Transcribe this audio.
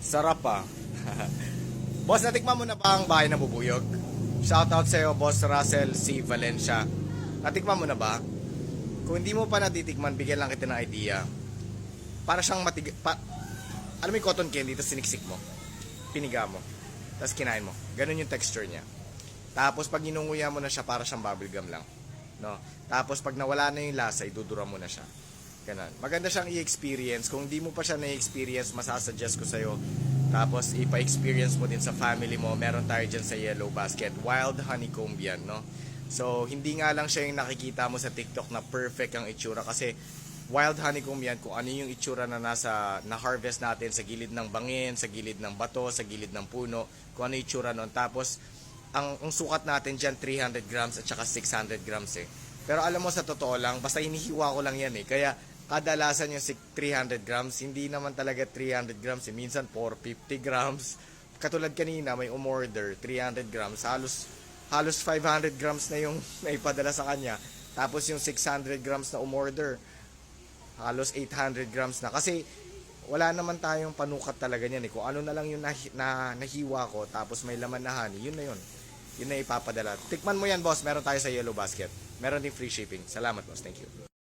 Sarap ah. Boss, natikman mo na ba ang bahay ng bubuyog? Shoutout sa'yo, Boss Russell C. Valencia. Natikman mo na ba? Kung hindi mo pa natitikman, bigyan lang kita ng idea. Para siyang alam mo yung cotton candy, tapos siniksik mo. Piniga mo. Tapos kinain mo. Ganun yung texture niya. Tapos pag inunguya mo na siya, para siyang bubblegum lang. No? Tapos pag nawala na yung lasa, idudura mo na siya. Ganun. Maganda siyang i-experience. Kung di mo pa siya na-experience, masasuggest ko sa'yo. Tapos ipa-experience mo din sa family mo. Meron tayo dyan sa Yellow Basket. Wild honeycomb yan, no? So, hindi nga lang siya yung nakikita mo sa TikTok na perfect ang itsura. Kasi wild honeycomb yan, kung ano yung itsura na na-harvest natin sa gilid ng bangin, sa gilid ng bato, sa gilid ng puno, kung ano yung itsura nun. Tapos, ang sukat natin dyan, 300 grams at saka 600 grams eh. Pero alam mo, sa totoo lang, basta hinihiwa ko lang yan eh. Kaya, kadalasan yung 300 grams, hindi naman talaga 300 grams eh. Minsan, 450 grams. Katulad kanina, may umorder, 300 grams. Halos 500 grams na yung naipadala sa kanya. Tapos yung 600 grams na umorder, halos 800 grams na. Kasi wala naman tayong panukat talaga niyan eh. Kung ano na lang yung nahiwa ko, tapos may laman na honey, yun na yun. Yun na ipapadala. Tikman mo yan, boss. Meron tayo sa Yellow Basket. Meron din free shipping. Salamat, boss. Thank you.